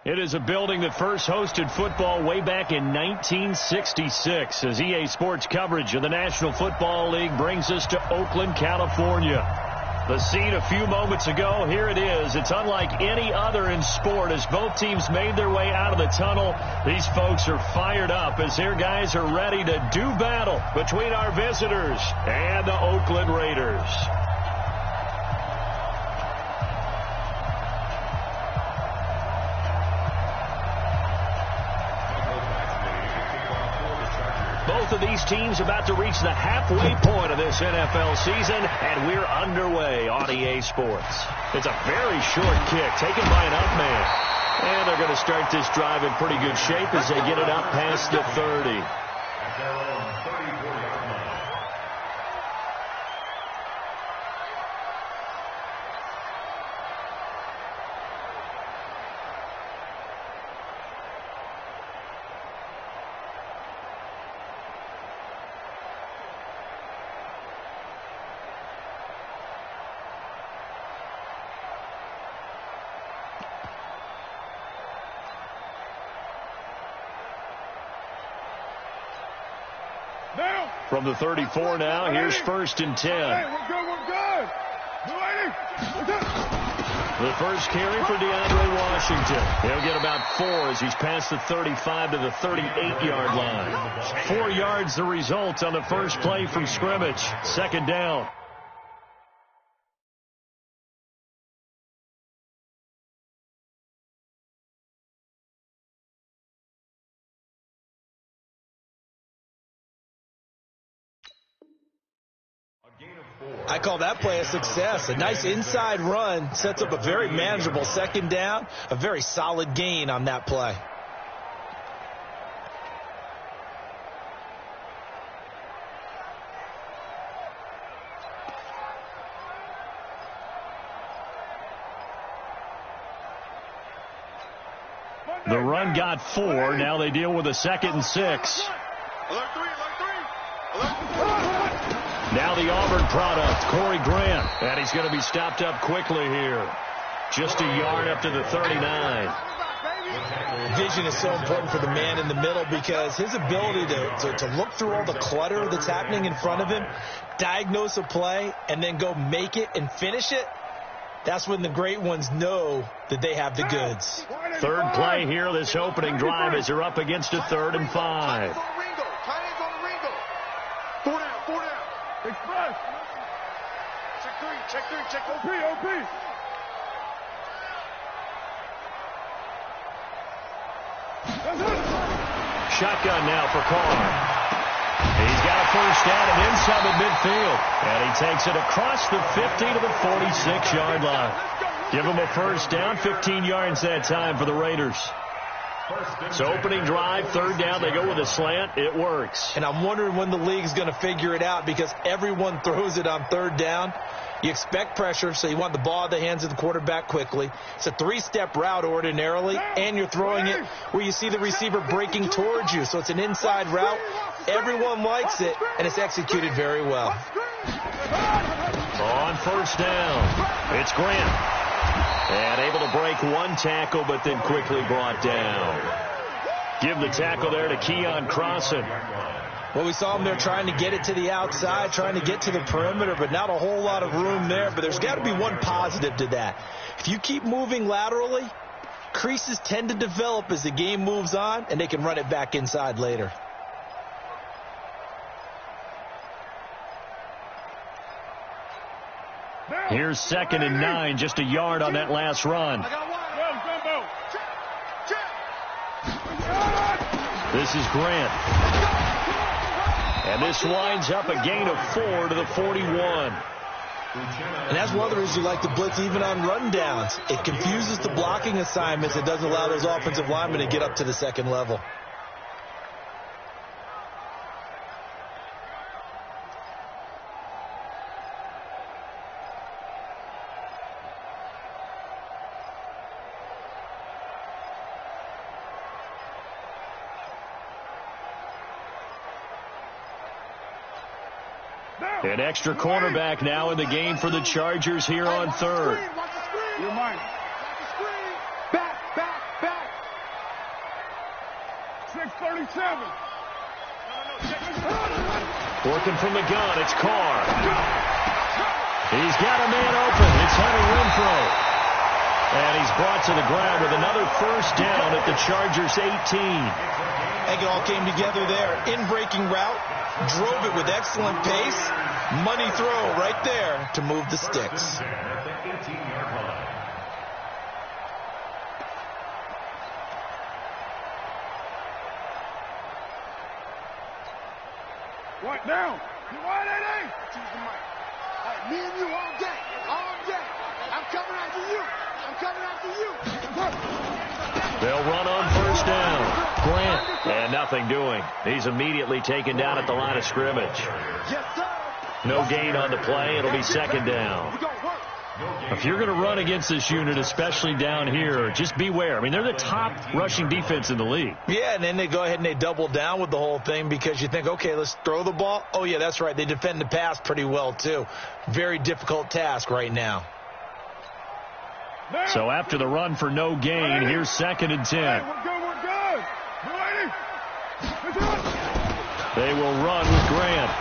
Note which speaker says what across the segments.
Speaker 1: It is a building that first hosted football way back in 1966 as EA Sports coverage of the National Football League brings us to Oakland, California. The scene a few moments ago, here it is. It's unlike any other in sport as both teams made their way out of the tunnel. These folks are fired up as their guys are ready to do battle between our visitors and the Oakland Raiders. Both of these teams about to reach the halfway point of this NFL season, and we're underway on EA Sports. It's a very short kick taken by an up man. And they're going to start this drive in pretty good shape as they get it up past the 30. From the 34 now, here's 1st and 10.
Speaker 2: Hey, we're good.
Speaker 1: The first carry for DeAndre Washington. He'll get about 4 as he's past the 35 to the 38-yard line. 4 yards the result on the first play from scrimmage. 2nd down.
Speaker 3: I call that play a success. A nice inside run sets up a very manageable 2nd down. A very solid gain on that play.
Speaker 1: The run got 4. Now they deal with a 2nd and 6. Now the Auburn product, Corey Grant. And he's going to be stopped up quickly here. Just a yard up to the 39.
Speaker 3: Vision is so important for the man in the middle because his ability to look through all the clutter that's happening in front of him, diagnose a play, and then go make it and finish it, that's when the great ones know that they have the goods.
Speaker 1: 3rd play here, this opening drive as they're up against a 3rd and 5.
Speaker 2: Express. Check 3. OP.
Speaker 1: Shotgun now for Carr. He's got a 1st down and inside the midfield. And he takes it across the 50 to the 46-yard line. Give him a 1st down, 15 yards that time for the Raiders. So opening drive, 3rd down, they go with a slant. It works.
Speaker 3: And I'm wondering when the league's going to figure it out because everyone throws it on 3rd down. You expect pressure, so you want the ball in the hands of the quarterback quickly. It's a 3-step route ordinarily, and you're throwing it where you see the receiver breaking towards you. So it's an inside route. Everyone likes it, and it's executed very well.
Speaker 1: On 1st down, it's Grant. And able to break 1 tackle, but then quickly brought down. Give the tackle there to Keon Crossan.
Speaker 3: Well, we saw him there trying to get it to the outside, trying to get to the perimeter, but not a whole lot of room there. But there's got to be one positive to that. If you keep moving laterally, creases tend to develop as the game moves on, and they can run it back inside later.
Speaker 1: Here's 2nd and 9, just a yard on that last run. This is Grant. And this winds up a gain of 4 to the 41.
Speaker 3: And that's one of the reasons you like to blitz even on run downs. It confuses the blocking assignments. It doesn't allow those offensive linemen to get up to the 2nd level.
Speaker 1: An extra cornerback now in the game for the Chargers here on 3rd.
Speaker 2: You're mine. Back. 37.
Speaker 1: Working from the gun, it's Carr. He's got a man open. It's Hunter Renfrow. And he's brought to the ground with another first down at the Chargers' 18.
Speaker 3: I think it all came together there. In-breaking route, drove it with excellent pace. Money throw right there to move the sticks.
Speaker 2: What down? You want it? Choose the mic. All right, me and you all day. All day. I'm coming after you. I'm coming after you.
Speaker 1: They'll run on first down. Grant. And nothing doing. He's immediately taken down at the line of scrimmage.
Speaker 2: Yes, sir.
Speaker 1: No gain on the play. It'll be second down.
Speaker 2: We're going to work.
Speaker 1: If you're going to run against this unit, especially down here, just beware. I mean, they're the top rushing defense in the league.
Speaker 3: Yeah, and then they go ahead and they double down with the whole thing because you think, okay, let's throw the ball. Oh, yeah, that's right. They defend the pass pretty well, too. Very difficult task right now.
Speaker 1: So after the run for no gain, here's 2nd and 10.
Speaker 2: We're good. We're good.
Speaker 1: They will run with Grant.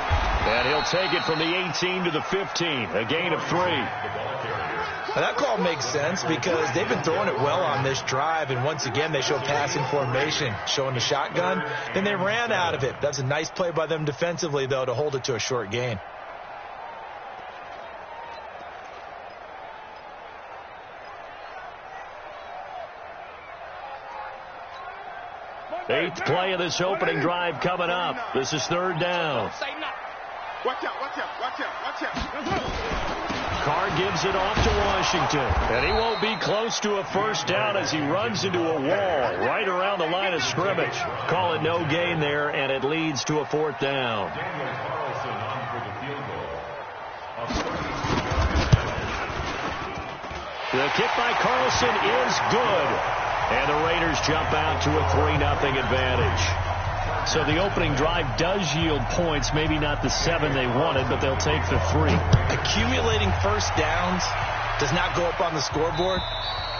Speaker 1: And he'll take it from the 18 to the 15, a gain of 3.
Speaker 3: Now that call makes sense because they've been throwing it well on this drive, and once again they show passing formation, showing the shotgun. Then they ran out of it. That's a nice play by them defensively, though, to hold it to a short gain.
Speaker 1: Eighth play of this opening drive coming up. This is 3rd down.
Speaker 2: Watch out.
Speaker 1: Carr gives it off to Washington. And he won't be close to a first down as he runs into a wall right around the line of scrimmage. Call it no gain there, and it leads to a 4th down. The kick by Carlson is good. And the Raiders jump out to a 3-0 advantage. So the opening drive does yield points, maybe not the 7 they wanted, but they'll take the 3.
Speaker 3: Accumulating first downs does not go up on the scoreboard,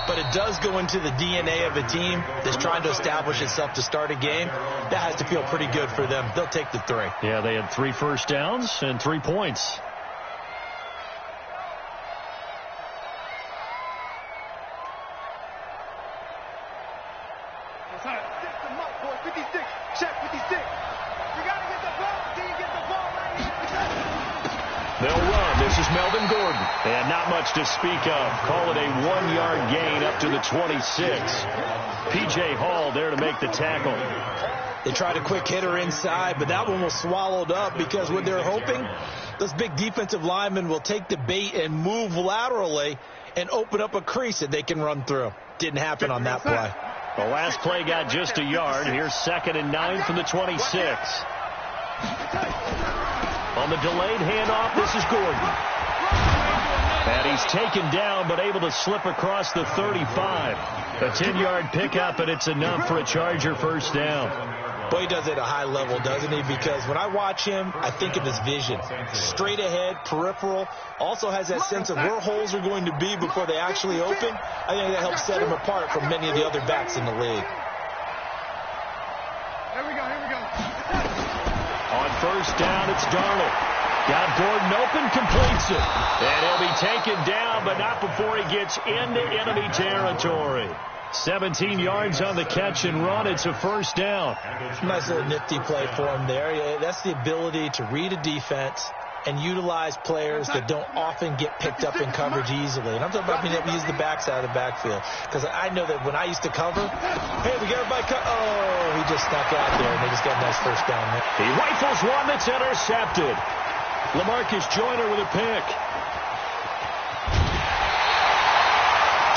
Speaker 3: but it does go into the DNA of a team that's trying to establish itself to start a game. That has to feel pretty good for them. They'll take the 3.
Speaker 1: Yeah, they had 3 first downs and 3 points. And not much to speak of. Call it a 1-yard gain up to the 26. P.J. Hall there to make the tackle.
Speaker 3: They tried a quick hitter inside, but that one was swallowed up because what they're hoping, those big defensive linemen will take the bait and move laterally and open up a crease that they can run through. Didn't happen on that play.
Speaker 1: The last play got just a yard. Here's 2nd and 9 from the 26. On the delayed handoff, this is Gordon. And he's taken down, but able to slip across the 35. A 10-yard pickup, and it's enough for a Charger first down.
Speaker 3: Boy, he does it at a high level, doesn't he? Because when I watch him, I think of his vision. Straight ahead, peripheral. Also has that sense of where holes are going to be before they actually open. I think that helps set him apart from many of the other backs in the league.
Speaker 2: Here we go.
Speaker 1: On first down, it's Darnold. Got Gordon open, completes it. And he'll be taken down, but not before he gets into enemy territory. 17 yards on the catch and run. It's a first down.
Speaker 3: Nice little nifty play for him there. Yeah, that's the ability to read a defense and utilize players that don't often get picked up in coverage easily. And I'm talking about being able to use the backside of the backfield. Because I know that when I used to cover, hey, we got everybody oh, he just snuck out there, and they just got a nice first down there.
Speaker 1: He rifles one that's intercepted. LaMarcus Joyner with a pick.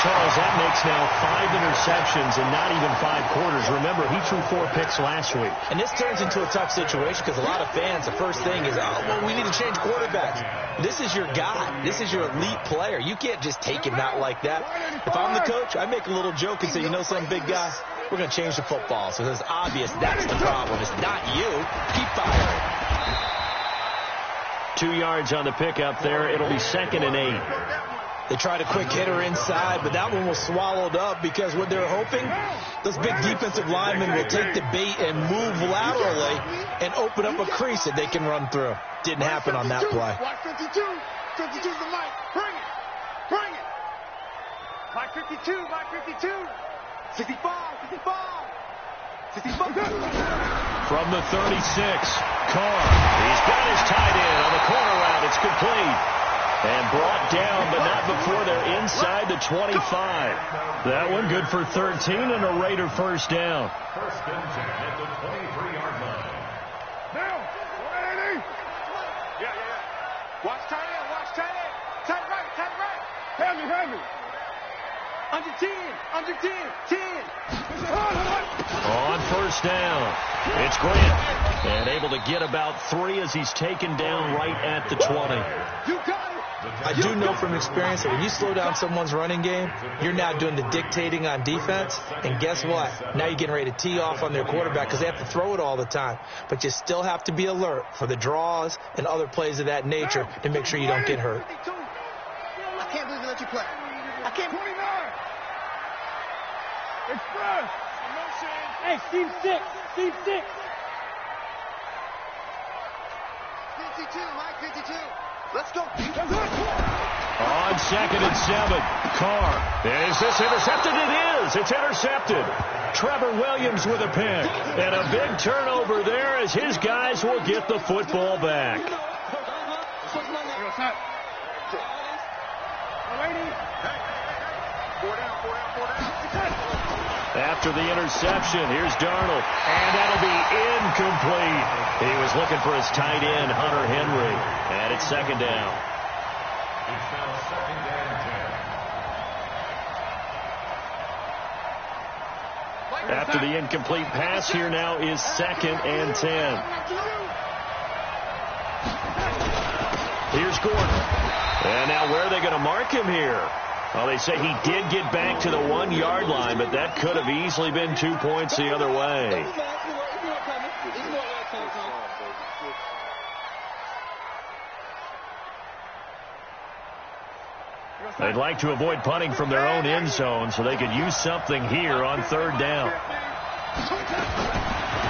Speaker 1: Charles, that makes now 5 interceptions in not even 5 quarters. Remember, he threw 4 picks last week.
Speaker 3: And this turns into a tough situation because a lot of fans, the first thing is, oh, well, we need to change quarterbacks. This is your guy. This is your elite player. You can't just take him out like that. If I'm the coach, I make a little joke and say, you know something, big guy? We're going to change the football. So it's obvious that's the problem. It's not you. Keep firing.
Speaker 1: 2 yards on the pickup there. It'll be 2nd and 8.
Speaker 3: They tried a quick hitter inside, but that one was swallowed up because what they're hoping, those big defensive linemen will take the bait and move laterally and open up a crease that they can run through. Didn't happen on that play.
Speaker 2: Watch 52. 52's the mic. Bring it. Bring it. Mike 52. Mike 52. 65. 65. 65.
Speaker 1: From the 36, Carr. He's got his tight end on the corner route. It's complete. And brought down, but not before they're inside the 25. That one good for 13 and a Raider first down.
Speaker 4: First and 10 at the 23-yard line.
Speaker 2: Now, 180. Yeah. Watch tight end. Watch tight end. Tight right. Tight right. Heavy. Under 10. Under 10. 10.
Speaker 1: On first down, it's Grant. And able to get about 3 as he's taken down right at the 20.
Speaker 2: You got it.
Speaker 3: I do know from experience that when you slow down someone's running game, you're now doing the dictating on defense. And guess what? Now you're getting ready to tee off on their quarterback because they have to throw it all the time. But you still have to be alert for the draws and other plays of that nature to make sure you don't get hurt.
Speaker 2: I can't believe they let you play. I can't believe it. Express.
Speaker 5: Hey, Steve 6. Steve 6.
Speaker 2: 52, Mike 52. Let's go.
Speaker 1: On second and 7, Carr. Is this intercepted? It is. It's intercepted. Trevor Williams with a pick. And a big turnover there as his guys will get the football back. After the interception, here's Darnold. And that'll be incomplete. He was looking for his tight end, Hunter Henry. And it's second down.
Speaker 4: It's now second and 10.
Speaker 1: After the incomplete pass, here now is second and 10. Here's Gordon. And now where are they going to mark him here? Well, they say he did get back to the 1-yard line, but that could have easily been 2 points the other way. They'd like to avoid punting from their own end zone so they could use something here on third down.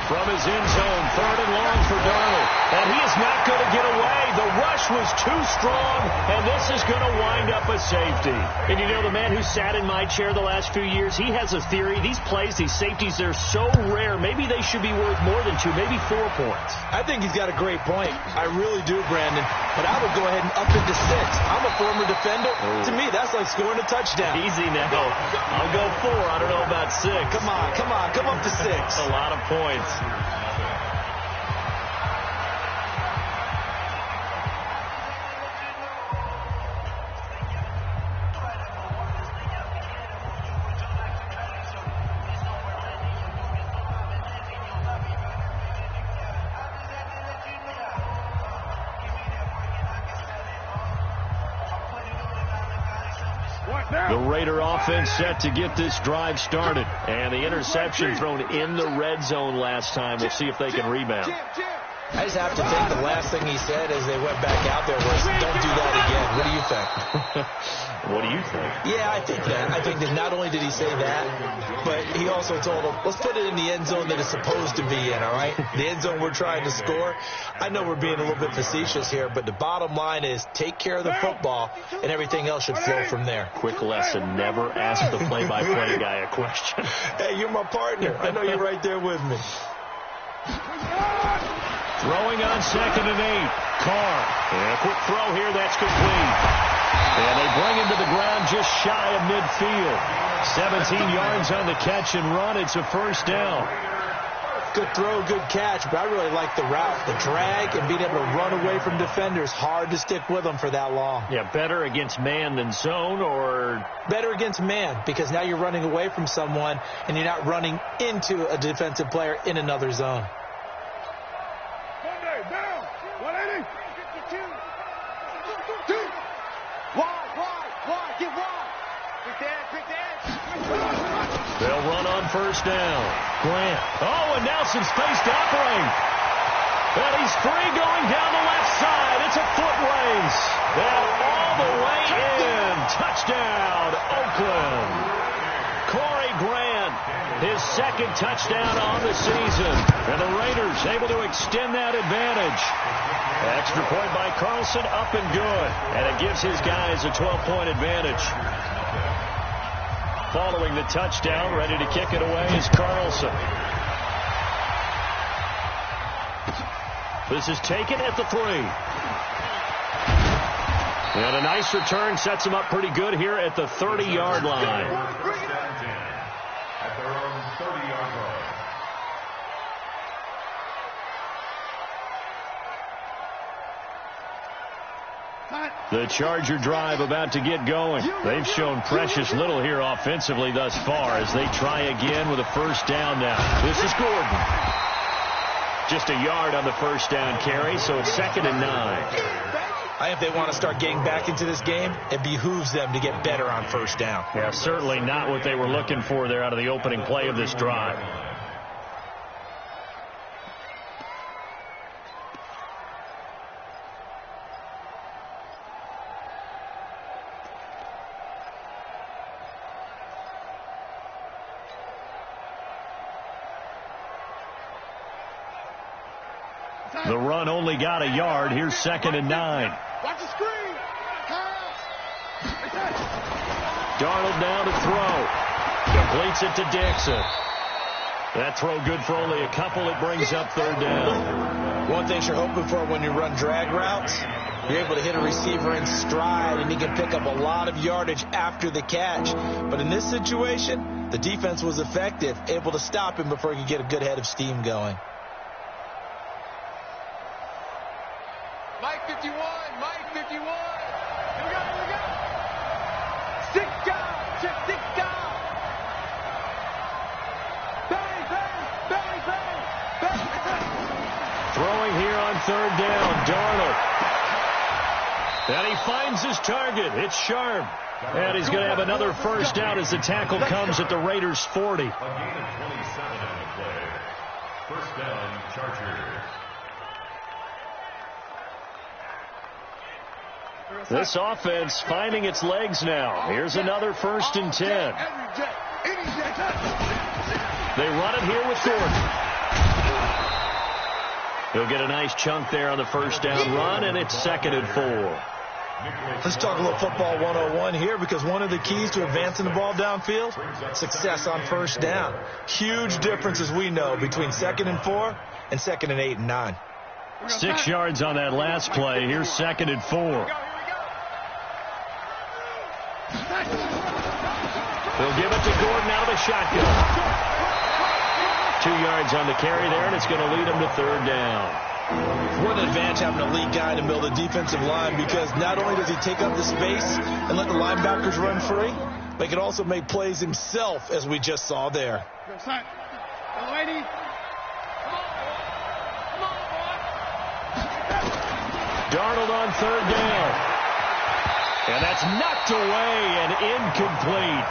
Speaker 1: From his end zone, third and long for Darnold. And he is not going to get away. The rush was too strong, and this is going to wind up a safety. And you know, the man who sat in my chair the last few years, he has a theory. These plays, these safeties, they're so rare. Maybe they should be worth more than 2, maybe 4 points.
Speaker 3: I think he's got a great point. I really do, Brandon. But I would go ahead and up it to 6. I'm a former defender. Oh. To me, that's like scoring a touchdown.
Speaker 1: Easy now. I'll go 4. I don't know about 6.
Speaker 3: Come on. Come up to 6.
Speaker 1: That's a lot of points. The Raider offense set to get this drive started. And the interception thrown in the red zone last time. We'll see if they can rebound.
Speaker 3: I just have to think the last thing he said as they went back out there was, don't do that again. What do you think?
Speaker 1: What do you think?
Speaker 3: Yeah, I think that. I think that not only did he say that, but he also told them, let's put it in the end zone that it's supposed to be in, all right? The end zone we're trying to score. I know we're being a little bit facetious here, but the bottom line is take care of the football, and everything else should flow from there.
Speaker 1: Quick lesson, never ask the play-by-play guy a question.
Speaker 3: Hey, you're my partner. I know you're right there with me.
Speaker 1: Throwing on second and 8. Carr. And a quick throw here. That's complete. And they bring him to the ground just shy of midfield. 17 yards on the catch and run. It's a first down.
Speaker 3: Good throw, good catch, but I really like the route, the drag, and being able to run away from defenders. Hard to stick with them for that long.
Speaker 1: Yeah, better against man than zone, or?
Speaker 3: Better against man, because now you're running away from someone, and you're not running into a defensive player in another zone.
Speaker 2: Down. 180. 52. Wide. Get wide. Quick edge.
Speaker 1: They'll run on first down. Grant. Oh, and now some space to operate. And he's free going down the left side. It's a foot race. And all the way in. Touchdown, Oakland. Corey Grant, his second touchdown on the season. And the Raiders able to extend that advantage. Extra point by Carlson, up and good. And it gives his guys a 12-point advantage. Following the touchdown, ready to kick it away is Carlson. This is taken at the 3. And a nice return sets him up pretty good here at the 30-yard line.
Speaker 4: First down 10 at their own 30-yard line.
Speaker 1: The Charger drive about to get going. They've shown precious little here offensively thus far as they try again with a first down now. This is Gordon. Just a yard on the first down carry, so it's 2nd and 9.
Speaker 3: I think if they want to start getting back into this game, it behooves them to get better on first down.
Speaker 1: Yeah, certainly not what they were looking for there out of the opening play of this drive. The run only got a yard. Here's 2nd and 9.
Speaker 2: Watch the screen.
Speaker 1: Darnold down to throw. Completes it to Dixon. That throw good for only a couple. It brings up 3rd down.
Speaker 3: One thing you're hoping for when you run drag routes, you're able to hit a receiver in stride, and he can pick up a lot of yardage after the catch. But in this situation, the defense was effective, able to stop him before he could get a good head of steam going.
Speaker 2: Mike 51, Mike 51. Here we go, here we go. 6 down, check 6 down. Bang, bang, bang, bang, bang, bang.
Speaker 1: Throwing here on 3rd down, Darnold. And he finds his target. It's Sharp. And he's going to have another first down as the tackle comes at the Raiders' 40.
Speaker 4: A gain of 27 on the play. First down, Chargers.
Speaker 1: This offense finding its legs now. Here's another 1st and 10. They run it here with Gordon. He'll get a nice chunk there on the first down run, and it's 2nd and 4.
Speaker 3: Let's talk a little football 101 here, because one of the keys to advancing the ball downfield, success on first down. Huge differences we know between 2nd and 4 and 2nd and 8 and 9.
Speaker 1: 6 yards on that last play. Here's 2nd and 4. They'll give it to Gordon out of the shotgun. 2 yards on the carry there, and it's going to lead him to 3rd down.
Speaker 3: What an advantage having a lead guy to build a defensive line, because not only does he take up the space and let the linebackers run free, but he can also make plays himself, as we just saw there.
Speaker 1: Darnold on 3rd down. And that's knocked away and incomplete.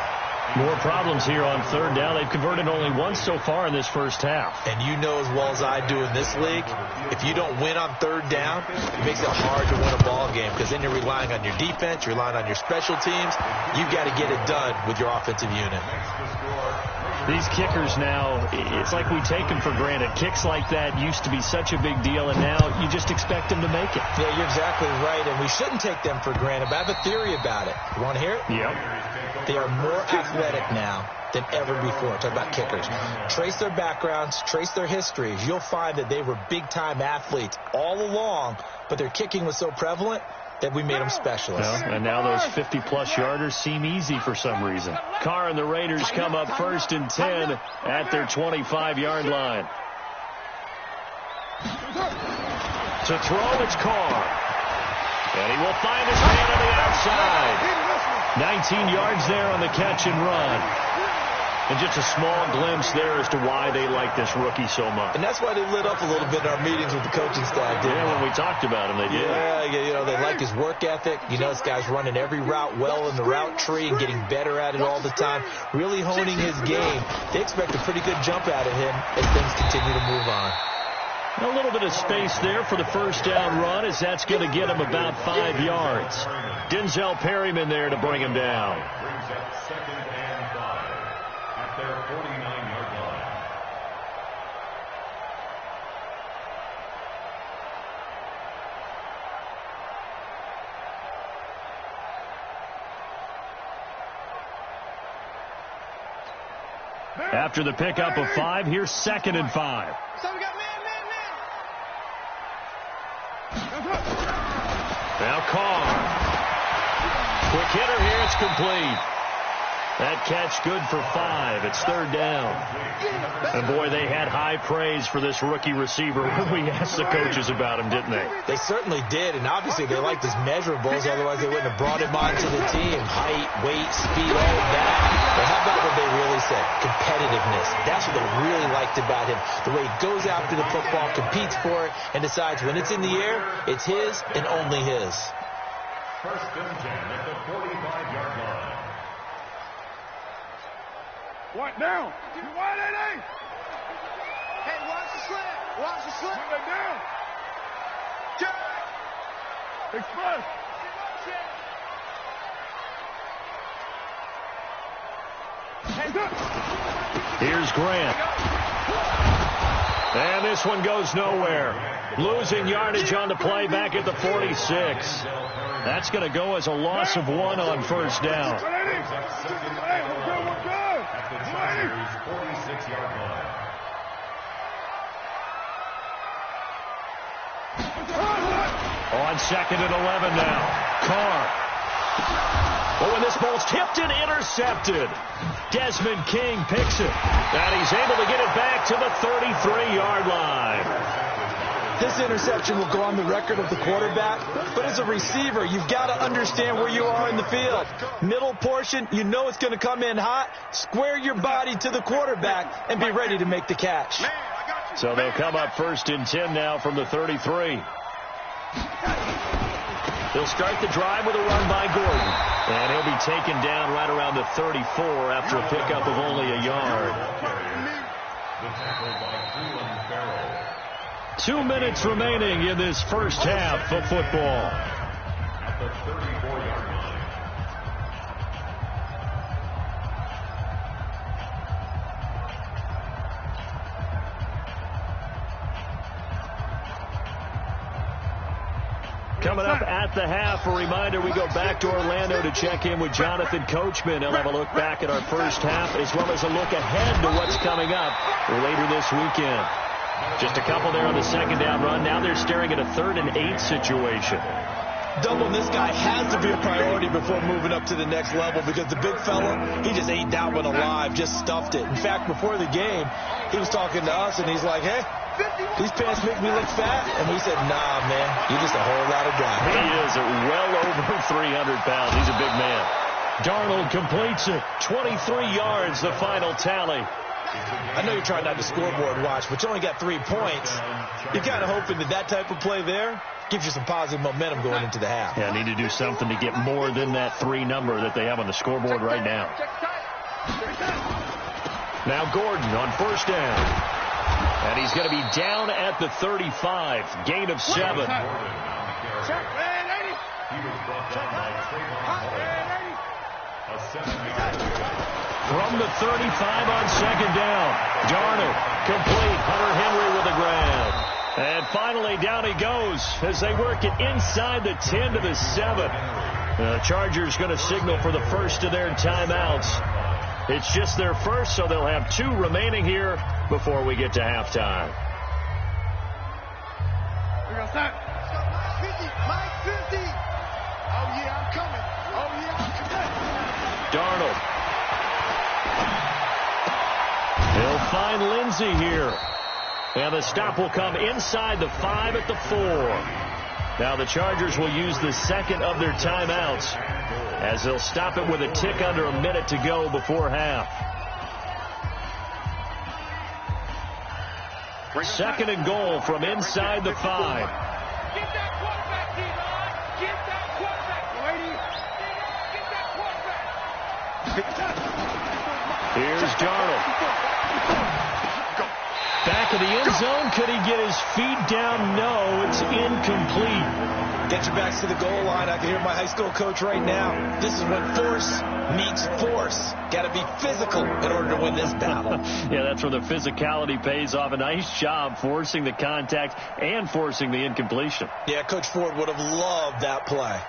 Speaker 1: More problems here on 3rd down. They've converted only once so far in this first half.
Speaker 3: And you know as well as I do in this league, if you don't win on 3rd down, it makes it hard to win a ball game, because then you're relying on your defense, you're relying on your special teams. You've got to get it done with your offensive unit.
Speaker 1: These kickers now, it's like we take them for granted. Kicks like that used to be such a big deal, and now you just expect them to make it.
Speaker 3: Yeah, you're exactly right, and we shouldn't take them for granted, but I have a theory about it. You want to hear it?
Speaker 1: Yep.
Speaker 3: They are more athletic now than ever before. Talk about kickers. Trace their backgrounds, trace their histories. You'll find that they were big-time athletes all along, but their kicking was so prevalent that we made them specialists.
Speaker 1: Well, and now those 50-plus yarders seem easy for some reason. Carr and the Raiders come up 1st and 10 at their 25-yard line. To throw, it's Carr. And he will find his man on the outside. 19 yards there on the catch and run. And just a small glimpse there as to why they like this rookie so much.
Speaker 3: And that's why they lit up a little bit in our meetings with the coaching staff, didn't they?
Speaker 1: When we talked about him, they did.
Speaker 3: Yeah, you know, they like his work ethic. You know, this guy's running every route well in the route tree and getting better at it all the time, really honing his game. They expect a pretty good jump out of him as things continue to move on.
Speaker 1: A little bit of space there for the first down run, as that's going to get him about 5 yards. Denzel Perryman there to bring him down.
Speaker 4: Brings up 2nd and 5 at their 49-yard line.
Speaker 1: After the pickup of 5, here's 2nd and 5.
Speaker 2: So we got man.
Speaker 1: Now Carr. Quick hitter here. It's complete. That catch good for 5. It's 3rd down. And boy, they had high praise for this rookie receiver when we asked the coaches about him, didn't they?
Speaker 3: They certainly did, and obviously they liked his measurables, otherwise they wouldn't have brought him onto the team. Height, weight, speed, all of that. But how about what they really said? Competitiveness. That's what they really liked about him. The way he goes after the football, competes for it, and decides when it's in the air, it's his and only his.
Speaker 4: 1st and 10 at the 45-yard line.
Speaker 2: What down? You want it, eh? Hey, watch the slip. Watch the slip. Put it down. Express.
Speaker 1: Here's Grant. And this one goes nowhere. Losing yardage on the play back at the 46. That's going to go as a loss of 1 on 1st down.
Speaker 4: At the Chargers' 46-yard line.
Speaker 1: On 2nd and 11 now. Carr. Oh, and this ball's tipped and intercepted. Desmond King picks it. And he's able to get it back to the 33-yard line.
Speaker 3: This interception will go on the record of the quarterback, but as a receiver, you've got to understand where you are in the field. Middle portion, you know it's going to come in hot. Square your body to the quarterback and be ready to make the catch.
Speaker 1: So they'll come up 1st and 10 now from the 33. They'll start the drive with a run by Gordon. And he'll be taken down right around the 34 after a pickup of only a yard.
Speaker 4: The tackle by Cleveland Farrell.
Speaker 1: 2 minutes remaining in this first half of football.
Speaker 4: At the 34-yard line.
Speaker 1: Coming up at the half, a reminder, we go back to Orlando to check in with Jonathan Coachman. He'll have a look back at our first half as well as a look ahead to what's coming up later this weekend. Just a couple there on the 2nd down run. Now they're staring at a 3rd and 8 situation.
Speaker 3: Doubling this guy has to be a priority before moving up to the next level because the big fella, he just ate that one alive, just stuffed it. In fact, before the game, he was talking to us, and he's like, hey, these pants make me look fat. And we said, nah, man, you're just a whole lot of guy.
Speaker 1: He is at well over 300 pounds. He's a big man. Darnold completes it. 23 yards, the final tally.
Speaker 3: I know you're trying not to scoreboard watch, but you only got 3 points. You're kind of hoping that type of play there gives you some positive momentum going into the half.
Speaker 1: Yeah, need to do something to get more than that 3 number that they have on the scoreboard right now. Now Gordon on 1st down. And he's going to be down at the 35. Gain of 7.
Speaker 4: He was brought down by Trayvon Hall. A 7-yard.
Speaker 1: From the 35 on 2nd down. Darnold complete. Hunter Henry with a grab. And finally down he goes as they work it inside the 10 to the 7. The Chargers going to signal for the first of their timeouts. It's just their first, so they'll have 2 remaining here before we get to halftime.
Speaker 2: We got that. Mike 50. Oh, yeah, I'm coming. Oh, yeah, I'm coming.
Speaker 1: Darnold. He'll find Lindsey here. And the stop will come inside the 5 at the 4. Now the Chargers will use the 2nd of their timeouts as they'll stop it with a tick under a minute to go before half. 2nd and goal from inside the 5.
Speaker 5: Get that quarterback, D-line. Get that quarterback. Lady. Get that quarterback.
Speaker 1: Here's Darnold. Back of the end zone. Could he get his feet down? No, it's incomplete.
Speaker 3: Get your backs to the goal line. I can hear my high school coach right now. This is when force meets force. Got to be physical in order to win this battle.
Speaker 1: Yeah, that's where the physicality pays off. A nice job forcing the contact and forcing the incompletion.
Speaker 3: Yeah, Coach Ford would have loved that play.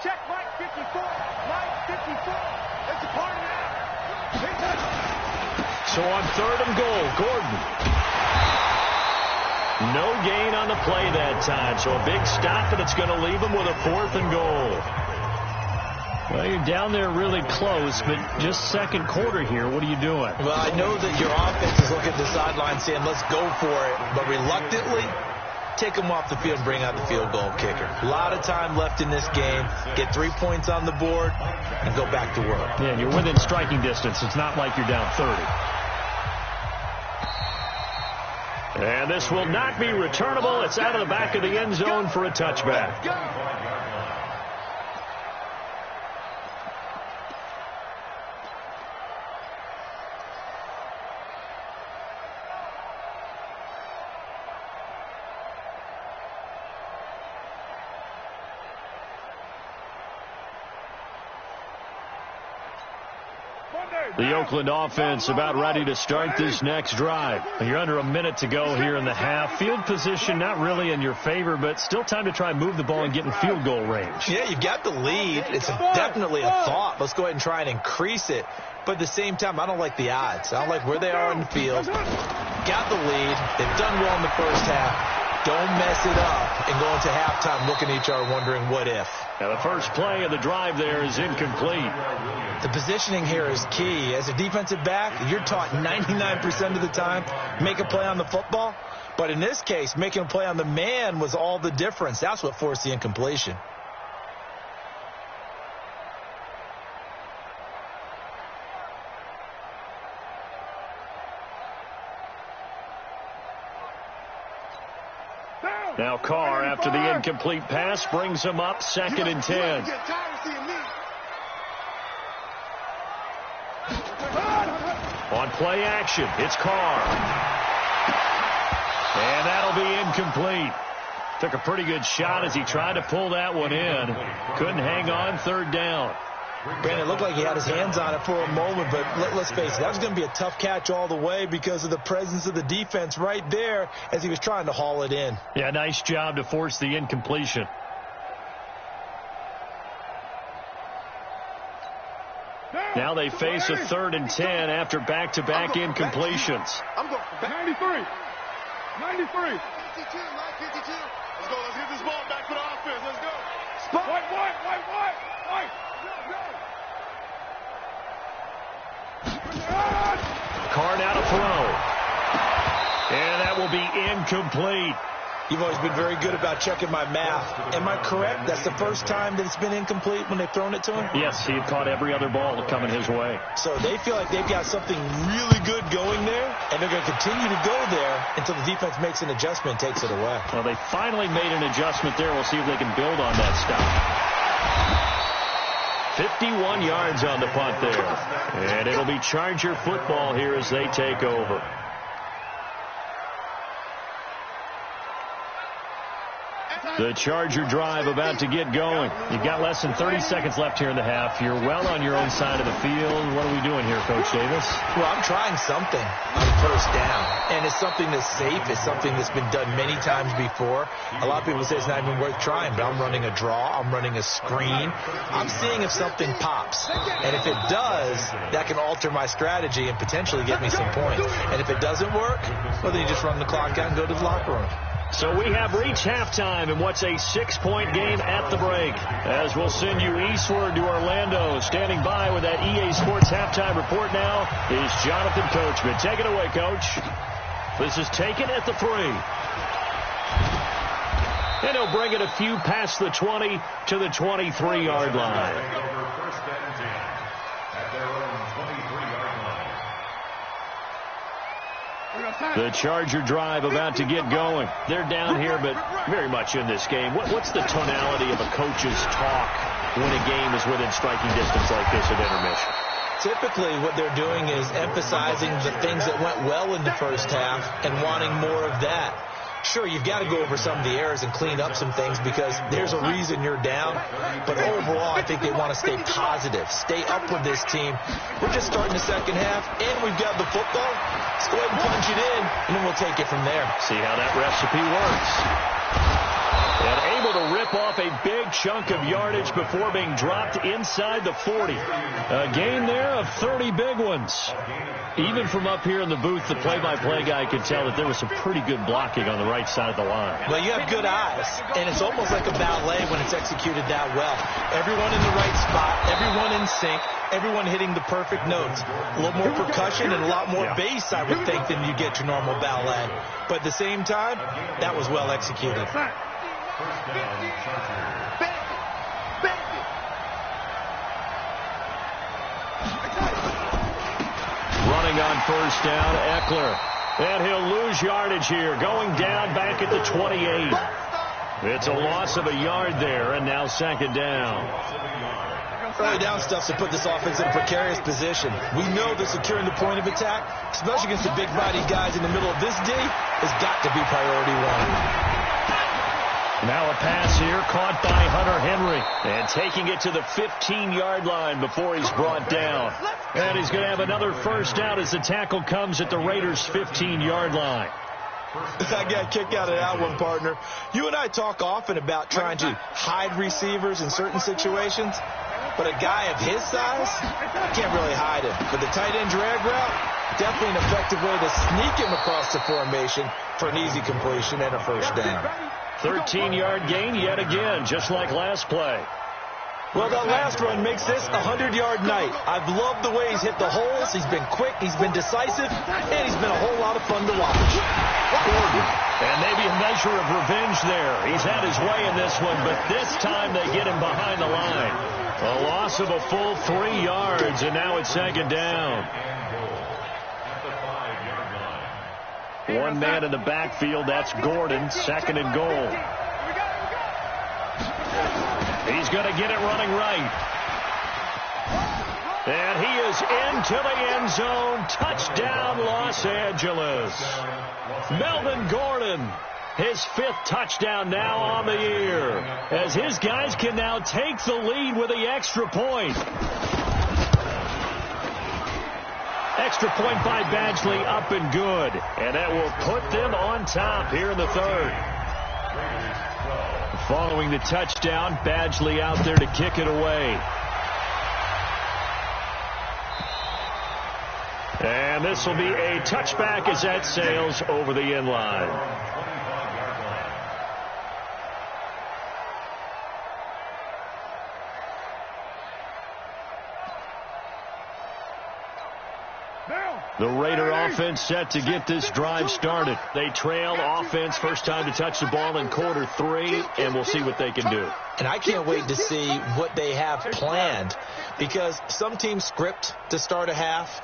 Speaker 5: Check Mike 54. Mike 54. It's a party now.
Speaker 1: So on 3rd and goal, Gordon. No gain on the play that time. So a big stop, and it's going to leave him with a 4th and goal. Well, you're down there really close, but just second quarter here. What are you doing?
Speaker 3: Well, I know that your offense is looking at the sideline saying, let's go for it. But reluctantly, take him off the field and bring out the field goal kicker. A lot of time left in this game. Get 3 points on the board and go back to work.
Speaker 1: Yeah, and you're within striking distance. It's not like you're down 30. And this will not be returnable. It's out of the back of the end zone for a touchback. The Oakland offense about ready to start this next drive. You're under a minute to go here in the half. Field position not really in your favor, but still time to try and move the ball and get in field goal range.
Speaker 3: Yeah, you've got the lead. It's definitely a thought. Let's go ahead and try and increase it. But at the same time, I don't like the odds. I don't like where they are on the field. Got the lead. They've done well in the first half. Don't mess it up and go into halftime looking at each other wondering what if.
Speaker 1: Now the first play of the drive there is incomplete.
Speaker 3: The positioning here is key. As a defensive back, you're taught 99% of the time, make a play on the football. But in this case, making a play on the man was all the difference. That's what forced the incompletion.
Speaker 1: Now Carr, after the incomplete pass, brings him up 2nd and 10. On play action, it's Carr. And that'll be incomplete. Took a pretty good shot as he tried to pull that one in. Couldn't hang on, 3rd down.
Speaker 3: Brandon, it looked like he had his hands on it for a moment, but let's face it, that was going to be a tough catch all the way because of the presence of the defense right there as he was trying to haul it in.
Speaker 1: Yeah, nice job to force the incompletion. Now they face a 3rd and 10 after back-to-back incompletions.
Speaker 2: I'm going for 93. 93. 52, 52. Let's go. Let's get this ball back to the offense. Let's go. Spot. White.
Speaker 1: Carr now to throw. And that will be incomplete.
Speaker 3: You've always been very good about checking my math. Am I correct? That's the first time that it's been incomplete when they've thrown it to him?
Speaker 1: Yes, he had caught every other ball coming his way.
Speaker 3: So they feel like they've got something really good going there, and they're going to continue to go there until the defense makes an adjustment and takes it away.
Speaker 1: Well, they finally made an adjustment there. We'll see if they can build on that stuff. 51 yards on the punt there. And it'll be Charger football here as they take over. The Charger drive about to get going. You've got less than 30 seconds left here in the half. You're well on your own side of the field. What are we doing here, Coach Davis?
Speaker 3: Well, I'm trying something on 1st down. And it's something that's safe. It's something that's been done many times before. A lot of people say it's not even worth trying, but I'm running a draw. I'm running a screen. I'm seeing if something pops. And if it does, that can alter my strategy and potentially get me some points. And if it doesn't work, well, then you just run the clock out and go to the locker room.
Speaker 1: So we have reached halftime in what's a 6-point game at the break. As we'll send you eastward to Orlando. Standing by with that EA Sports halftime report now is Jonathan Coachman. Take it away, Coach. This is taken at the 3. And he'll bring it a few past the 20 to the 23-yard line.
Speaker 4: First and 10 at their own 23-yard line.
Speaker 1: The Charger drive about to get going. They're down here, but very much in this game. What's the tonality of a coach's talk when a game is within striking distance like this at intermission?
Speaker 3: Typically, what they're doing is emphasizing the things that went well in the first half and wanting more of that. Sure, you've got to go over some of the errors and clean up some things because there's a reason you're down. But overall, I think they want to stay positive, stay up with this team. We're just starting the second half, and we've got the football. Let's go ahead and punch it in, and then we'll take it from there.
Speaker 1: See how that recipe works. And able to rip off a big chunk of yardage before being dropped inside the 40. A gain there of 30 big ones. Even from up here in the booth, the play-by-play guy could tell that there was some pretty good blocking on the right side of the line.
Speaker 3: Well, you have good eyes, and it's almost like a ballet when it's executed that well. Everyone in the right spot, everyone in sync, everyone hitting the perfect notes. A little more percussion and a lot more bass, I would think, than you get your normal ballet. But at the same time, that was well executed.
Speaker 4: First down, Chargers.
Speaker 1: Running on first down, Eckler. And he'll lose yardage here, going down back at the 28. It's a loss of a yard there, and now second down.
Speaker 3: Early down stuff to put this offense in a precarious position. We know that securing the point of attack, especially against the big body guys in the middle of this D, has got to be priority one.
Speaker 1: Now a pass here caught by Hunter Henry. And taking it to the 15-yard line before he's brought down. And he's going to have another first down as the tackle comes at the Raiders' 15-yard line.
Speaker 3: I got a kick out of that one, partner. You and I talk often about trying to hide receivers in certain situations. But a guy of his size can't really hide him. But the tight end drag route, definitely an effective way to sneak him across the formation for an easy completion and a first down.
Speaker 1: 13-yard gain yet again, just like last play.
Speaker 3: Well, that last run makes this a 100-yard night. I've loved the way he's hit the holes. He's been quick, he's been decisive, and he's been a whole lot of fun to watch.
Speaker 1: Gordon. And maybe a measure of revenge there. He's had his way in this one, but this time they get him behind the line. A loss of a full 3 yards, and now it's second down. One man in the backfield, that's Gordon, second and goal. He's going to get it running right. And he is into the end zone. Touchdown, Los Angeles. Melvin Gordon, his 5th touchdown now on the year, as his guys can now take the lead with the extra point. Extra point by Badgley, up and good. And that will put them on top here in the third. Following the touchdown, Badgley out there to kick it away. And this will be a touchback as that sails over the end line. The Raider offense set to get this drive started. They trail offense, first time to touch the ball in quarter 3, and we'll see what they can do.
Speaker 3: And I can't wait to see what they have planned, because some teams script to start a half.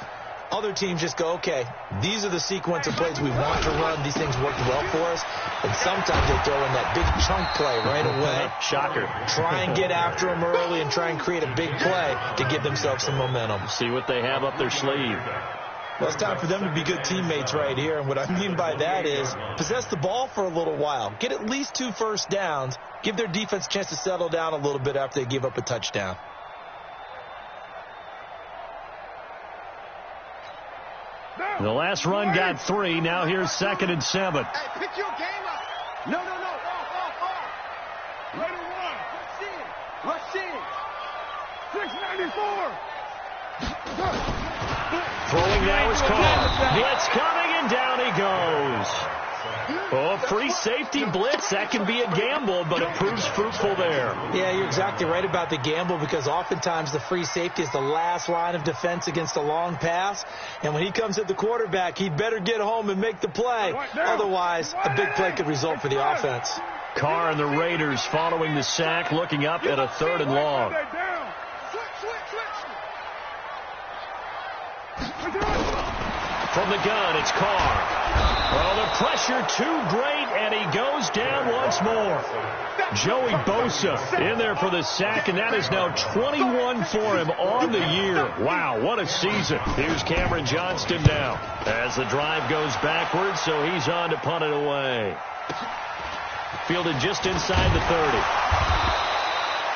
Speaker 3: Other teams just go, okay, these are the sequence of plays we want to run. These things worked well for us. And sometimes they throw in that big chunk play right away.
Speaker 1: Shocker.
Speaker 3: Try and get after them early and try and create a big play to give themselves some momentum.
Speaker 1: See what they have up their sleeve.
Speaker 3: Well, it's time for them to be good teammates right here. And what I mean by that is possess the ball for a little while. Get at least 2 first downs. Give their defense a chance to settle down a little bit after they give up a touchdown.
Speaker 1: The last run got 3. Now here's 2nd and 7.
Speaker 2: Hey, pick your game up. No. Off. Ready, 1. Rush in. 694.
Speaker 1: Throwing now is Carr. Blitz coming, and down he goes. Oh, free safety blitz. That can be a gamble, but it proves fruitful there.
Speaker 3: Yeah, you're exactly right about the gamble, because oftentimes the free safety is the last line of defense against a long pass. And when he comes at the quarterback, he'd better get home and make the play. Otherwise, a big play could result for the offense.
Speaker 1: Carr and the Raiders following the sack, looking up at a 3rd and long. From the gun, it's Carr. Well, the pressure pressure too great, and he goes down once more. Joey Bosa in there for the sack, and that is now 21 for him on the year. Wow, what a season. Here's Cameron Johnston now as the drive goes backwards, so he's on to punt it away. Fielded just inside the 30.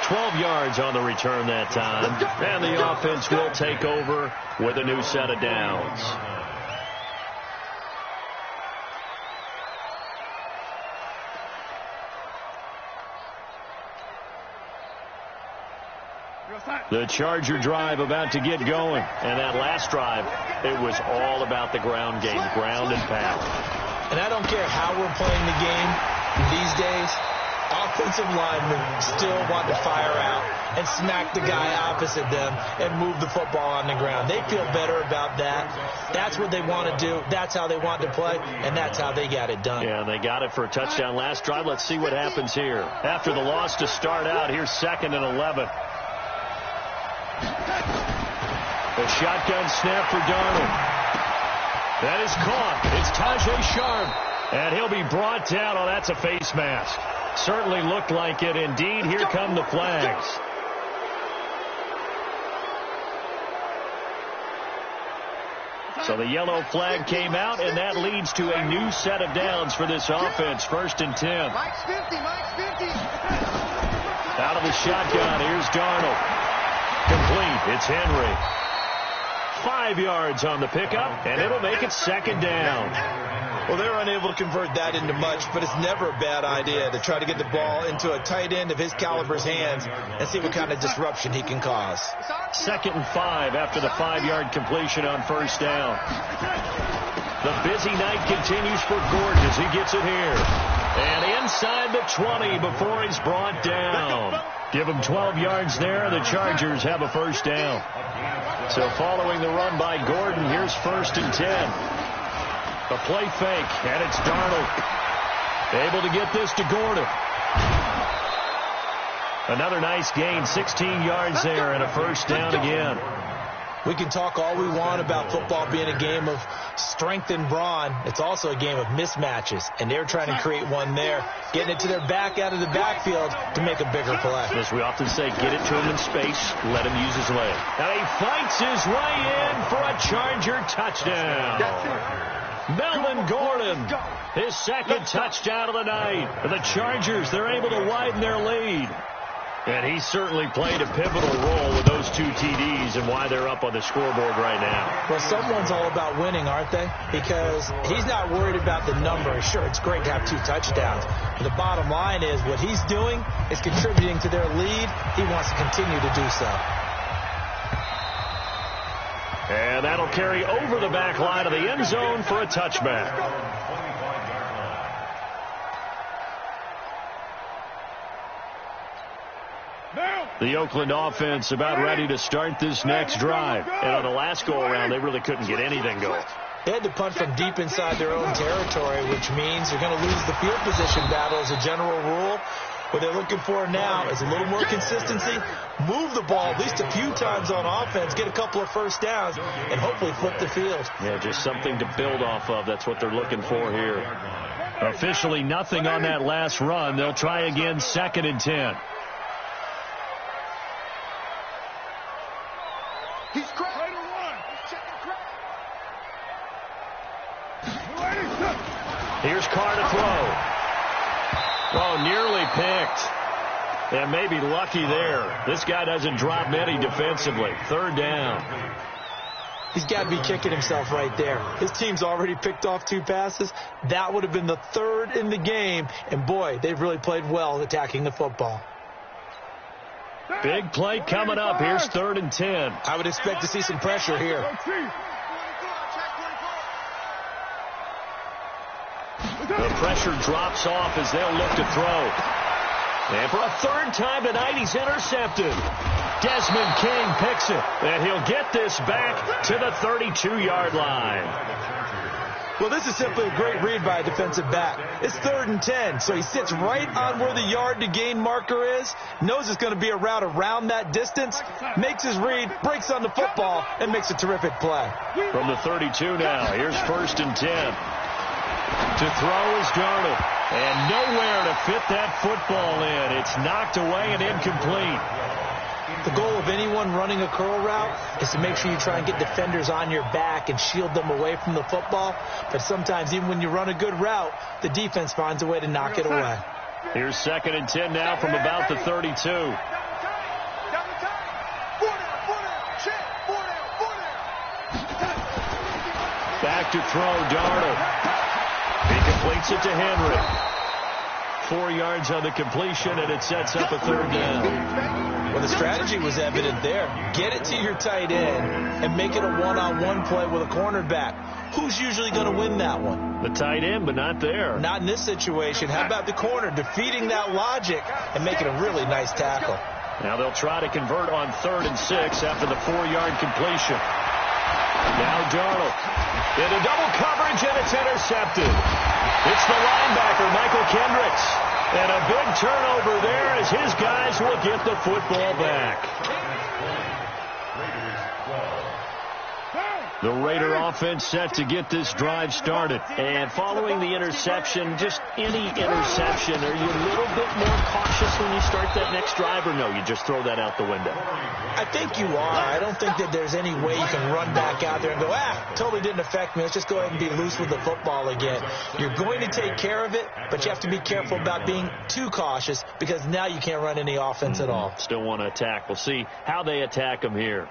Speaker 1: 12 yards on the return that time, and the offense will take over with a new set of downs. The Charger drive about to get going. And that last drive, it was all about the ground game, ground and pound.
Speaker 3: And I don't care how we're playing the game these days, offensive linemen still want to fire out and smack the guy opposite them and move the football on the ground. They feel better about that. That's what they want to do. That's how they want to play, and that's how they got it done.
Speaker 1: Yeah, they got it for a touchdown last drive. Let's see what happens here. After the loss to start out, here's 2nd and 11. A shotgun snap for Darnold. That is caught. It's Tajay Sharp. And he'll be brought down. Oh, that's a face mask. Certainly looked like it. Indeed, here come the flags. So the yellow flag came out, and that leads to a new set of downs for this offense. 1st and 10.
Speaker 2: Mike's 50.
Speaker 1: Out of the shotgun, here's Darnold. Complete. It's Henry. 5 yards on the pickup, and it'll make it 2nd down.
Speaker 3: Well, they're unable to convert that into much, but it's never a bad idea to try to get the ball into a tight end of his caliber's hands and see what kind of disruption he can cause.
Speaker 1: 2nd and 5 after the 5-yard completion on 1st down. The busy night continues for Gordon as he gets it here. And inside the 20 before he's brought down. Give him 12 yards there. The Chargers have a 1st down. So following the run by Gordon, here's 1st and 10. A play fake, and it's Darnold. Able to get this to Gordon. Another nice gain, 16 yards there, and a 1st down again.
Speaker 3: We can talk all we want about football being a game of strength and brawn. It's also a game of mismatches, and they're trying to create one there, getting it to their back out of the backfield to make a bigger play.
Speaker 1: As we often say, get it to him in space, let him use his leg. And he fights his way in for a Charger touchdown. Melvin Gordon, his 2nd touchdown of the night. And the Chargers, they're able to widen their lead. And he certainly played a pivotal role with those 2 TDs and why they're up on the scoreboard right now.
Speaker 3: Well, someone's all about winning, aren't they? Because he's not worried about the number. Sure, it's great to have 2 touchdowns. But the bottom line is what he's doing is contributing to their lead. He wants to continue to do so.
Speaker 1: And that'll carry over the back line of the end zone for a touchback. The Oakland offense about ready to start this next drive. And on the last go-around, they really couldn't get anything going.
Speaker 3: They had to punt from deep inside their own territory, which means they're going to lose the field position battle as a general rule. What they're looking for now is a little more consistency, move the ball at least a few times on offense, get a couple of 1st downs, and hopefully flip the field.
Speaker 1: Yeah, just something to build off of. That's what they're looking for here. Officially nothing on that last run. They'll try again, 2nd and 10.
Speaker 2: He's cracked.
Speaker 1: Here's Carr to throw. Oh, nearly picked. And maybe lucky there. This guy doesn't drop many defensively. 3rd down.
Speaker 3: He's got to be kicking himself right there. His team's already picked off 2 passes. That would have been the 3rd in the game. And, boy, they've really played well attacking the football.
Speaker 1: Big play coming up. Here's 3rd and 10.
Speaker 3: I would expect to see some pressure here.
Speaker 1: The pressure drops off as they'll look to throw. And for a 3rd time tonight, he's intercepted. Desmond King picks it. And he'll get this back to the 32-yard line.
Speaker 3: Well, this is simply a great read by a defensive back. It's 3rd and 10, so he sits right on where the yard-to-gain marker is, knows it's going to be a route around that distance, makes his read, breaks on the football, and makes a terrific play.
Speaker 1: From the 32 now, here's 1st and 10. To throw is Darnold. And nowhere to fit that football in. It's knocked away and incomplete.
Speaker 3: The goal of anyone running a curl route is to make sure you try and get defenders on your back and shield them away from the football. But sometimes even when you run a good route, the defense finds a way to knock it away.
Speaker 1: Here's 2nd and 10 now from about the 32. Back to throw, Darnold. He completes it to Henry. 4 yards on the completion, and it sets up a 3rd down.
Speaker 3: Well, the strategy was evident there. Get it to your tight end and make it a one-on-one play with a cornerback. Who's usually going to win that one?
Speaker 1: The tight end, but not there.
Speaker 3: Not in this situation. How about the corner defeating that logic and making a really nice tackle?
Speaker 1: Now they'll try to convert on 3rd and 6 after the 4-yard completion. Now Darnold into double coverage, and it's intercepted. It's the linebacker, Michael Kendricks. And a big turnover there as his guys will get the football back. The Raider offense set to get this drive started. And following the interception, just any interception, are you a little bit more cautious when you start that next drive, or no, you just throw that out the window?
Speaker 3: I think you are. I don't think that there's any way you can run back out there and go, totally didn't affect me. Let's just go ahead and be loose with the football again. You're going to take care of it, but you have to be careful about being too cautious because now you can't run any offense at all.
Speaker 1: Still want to attack. We'll see how they attack them here.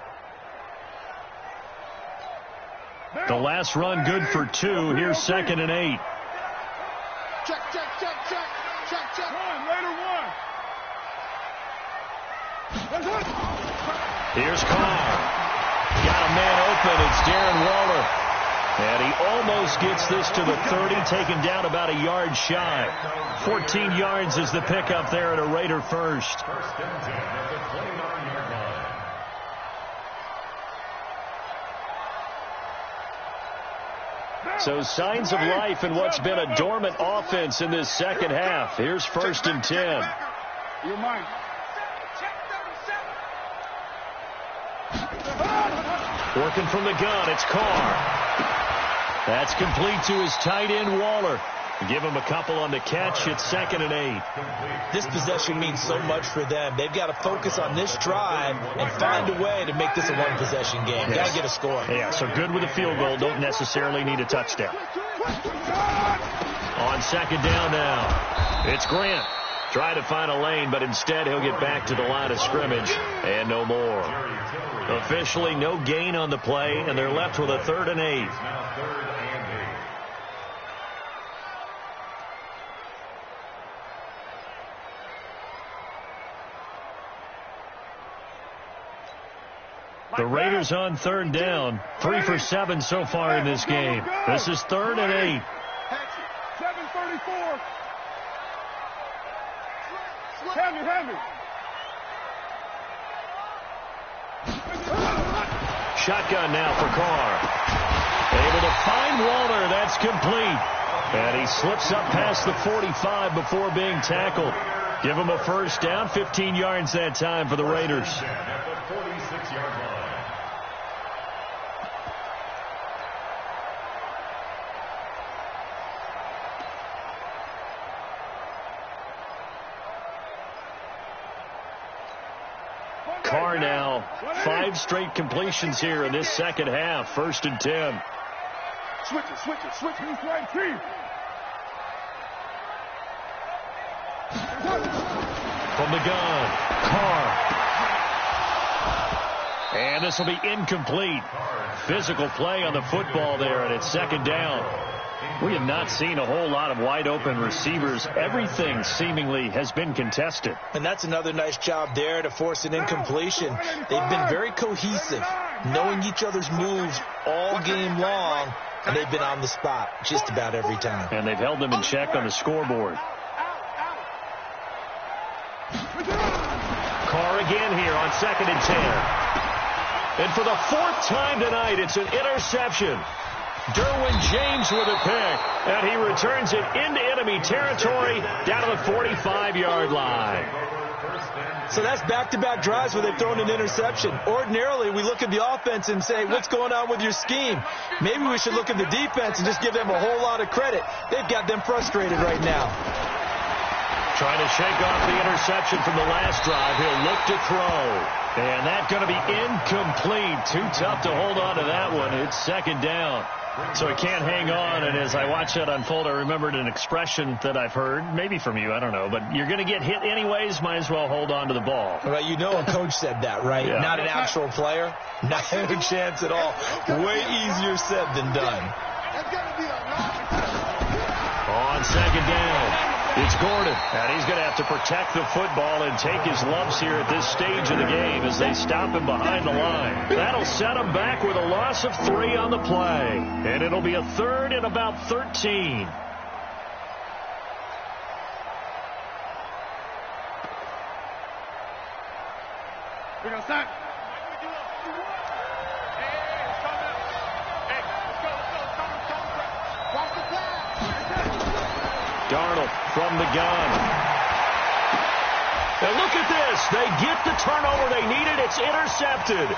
Speaker 1: The last run good for 2. Here's 2nd and 8.
Speaker 2: Check. One, Raider 1.
Speaker 1: Here's Carr. Got a man open. It's Darren Waller. And he almost gets this to the 30, taken down about a yard shy. 14 yards is the pickup there at a Raider first.
Speaker 4: First and 10 at the 29-yard line.
Speaker 1: So signs of life in what's been a dormant offense in this second half. Here's 1st and 10.
Speaker 2: You're mine.
Speaker 1: Working from the gun, it's Carr. That's complete to his tight end, Waller. Give him a couple on the catch. It's 2nd and 8.
Speaker 3: This possession means so much for them. They've got to focus on this drive and find a way to make this a one-possession game. Got to get a score.
Speaker 1: Yeah, so good with a field goal. Don't necessarily need a touchdown. On 2nd down now, it's Grant. Try to find a lane, but instead he'll get back to the line of scrimmage and no more. Officially no gain on the play, and they're left with a 3rd and 8. The Raiders on 3rd down. 3 for 7 so far in this game. This is 3rd and 8.
Speaker 2: 7:34. Heavy.
Speaker 1: Shotgun now for Carr. Able to find Waller. That's complete. And he slips up past the 45 before being tackled. Give him a first down. 15 yards that time for the Raiders.
Speaker 4: At the 46-yard line.
Speaker 1: Carr now 5 straight completions here in this second half. 1st and 10.
Speaker 2: Switch it. He's right, T.
Speaker 1: From the gun, Carr. And this will be incomplete. Physical play on the football there, and it's 2nd down. We have not seen a whole lot of wide-open receivers. Everything seemingly has been contested.
Speaker 3: And that's another nice job there to force an incompletion. They've been very cohesive, knowing each other's moves all game long, and they've been on the spot just about every time.
Speaker 1: And they've held them in check on the scoreboard. Carr again here on 2nd and 10. And for the 4th time tonight, it's an interception. Derwin James with a pick, and he returns it into enemy territory down to the 45-yard line.
Speaker 3: So that's back-to-back drives where they've thrown an interception. Ordinarily, we look at the offense and say, what's going on with your scheme? Maybe we should look at the defense and just give them a whole lot of credit. They've got them frustrated right now.
Speaker 1: Trying to shake off the interception from the last drive. He'll look to throw. And that's going to be incomplete. Too tough to hold on to that one. It's second down. So he can't hang on, and as I watch that unfold, I remembered an expression that I've heard, maybe from you, I don't know, but you're going to get hit anyways, might as well hold on to the ball.
Speaker 3: Well, you know a coach said that, right?
Speaker 1: Yeah.
Speaker 3: Not an actual player. Not a chance at all. Way easier said than done.
Speaker 1: On second down, it's Gordon, and he's going to have to protect the football and take his lumps here at this stage of the game as they stop him behind the line. That'll set him back with a loss of 3 on the play, and it'll be a third and about 13.
Speaker 2: We're going to start.
Speaker 1: Darnold from the gun. And look at this. They get the turnover they needed. It's intercepted.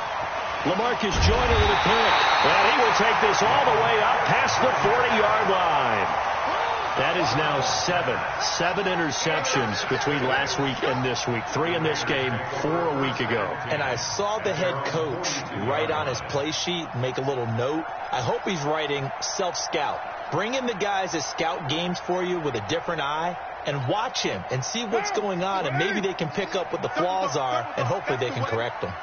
Speaker 1: LaMarcus Joyner with a pick. And he will take this all the way up past the 40-yard line. That is now 7 interceptions between last week and this week. 3 in this game, 4 a week ago.
Speaker 3: And I saw the head coach write on his play sheet, make a little note. I hope he's writing self-scout. Bring in the guys that scout games for you with a different eye and watch him and see what's going on, and maybe they can pick up what the flaws are, and hopefully they can correct them.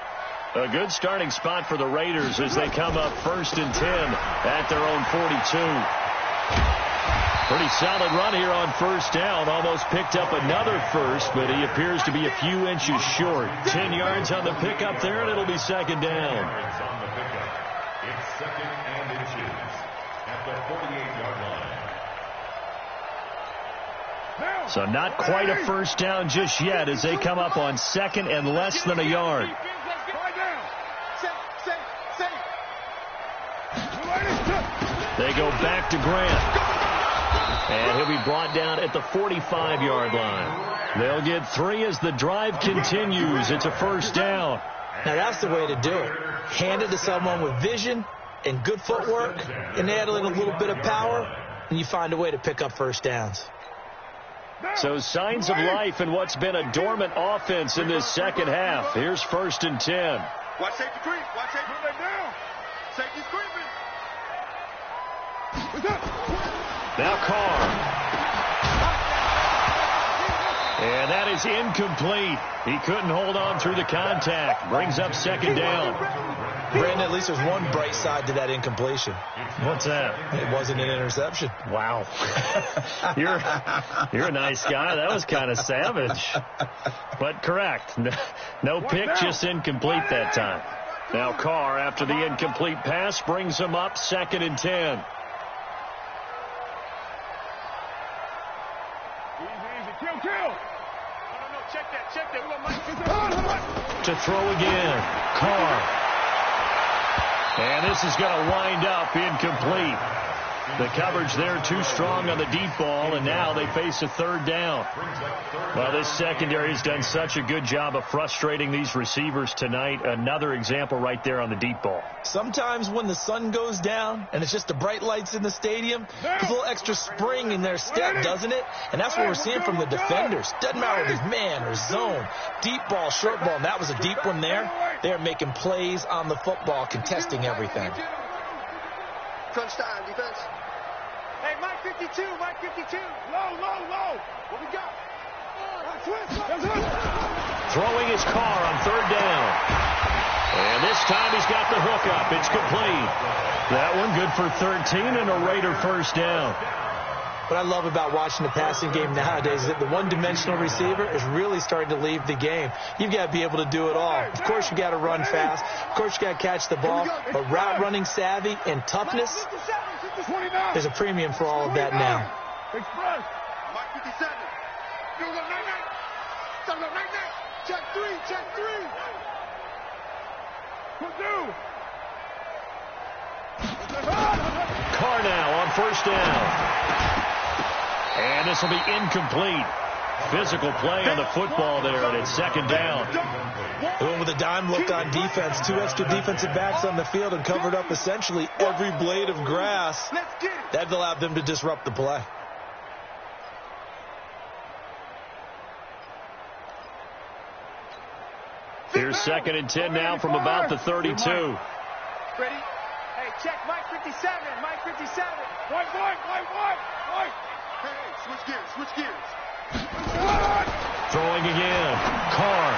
Speaker 1: A good starting spot for the Raiders as they come up 1st and 10 at their own 42. Pretty solid run here on 1st down. Almost picked up another first, but he appears to be a few inches short. 10 yards on the pickup there, and it'll be 2nd down.
Speaker 4: It's 2nd and inches at the 48-yard line.
Speaker 1: So not quite a 1st down just yet as they come up on 2nd and less than a yard. They go back to Grant. And he'll be brought down at the 45-yard line. They'll get 3 as the drive continues. It's a 1st down.
Speaker 3: Now that's the way to do it. Hand it to someone with vision and good footwork, and add a little bit of power, and you find a way to pick up 1st downs.
Speaker 1: So signs of life in what's been a dormant offense in this second half. Here's 1st and 10.
Speaker 2: Watch safety creep. Watch safety creep down. Safety's creeping.
Speaker 1: Now Carr. And that is incomplete. He couldn't hold on through the contact. Brings up 2nd down.
Speaker 3: Brandon, at least there's one bright side to that incompletion.
Speaker 1: What's that?
Speaker 3: It wasn't an interception.
Speaker 1: Wow. You're a nice guy. That was kind of savage. But correct. No pick, just incomplete that time. Now Carr, after the incomplete pass, brings him up 2nd and 10. To throw again. Carr. And this is going to wind up incomplete. The coverage there too strong on the deep ball, and now they face a 3rd down. Well, this secondary has done such a good job of frustrating these receivers tonight. Another example right there on the deep ball.
Speaker 3: Sometimes when the sun goes down and it's just the bright lights in the stadium, there's a little extra spring in their step, doesn't it? And that's what we're seeing from the defenders. Doesn't matter if it's man or zone, deep ball, short ball, and that was a deep one there. They're making plays on the football, contesting everything.
Speaker 2: Crunch time, defense. Hey, Mike 52, Mike 52. Low. What we got?
Speaker 1: Throwing his Carr on 3rd down. And this time he's got the hook up. It's complete. That one good for 13 and a Raider 1st down.
Speaker 3: What I love about watching the passing game nowadays is that the one-dimensional receiver is really starting to leave the game. You've got to be able to do it all. Of course, you got to run fast. Of course, you got to catch the ball. But route running savvy and toughness, there's a premium for all of that now.
Speaker 2: Express. Mike 57. Check 3.
Speaker 1: Carr now on 1st down. And this will be incomplete. Physical play on the football there, and it's second down.
Speaker 3: With a dime look on defense, 2 extra defensive backs on the field and covered up essentially every blade of grass. That allowed them to disrupt the play.
Speaker 1: Here's second and 10 now from about the 32.
Speaker 5: Ready? Hey, check Mike 57. Mike 57.
Speaker 2: White. Hey, switch gears.
Speaker 1: Throwing again. Carr.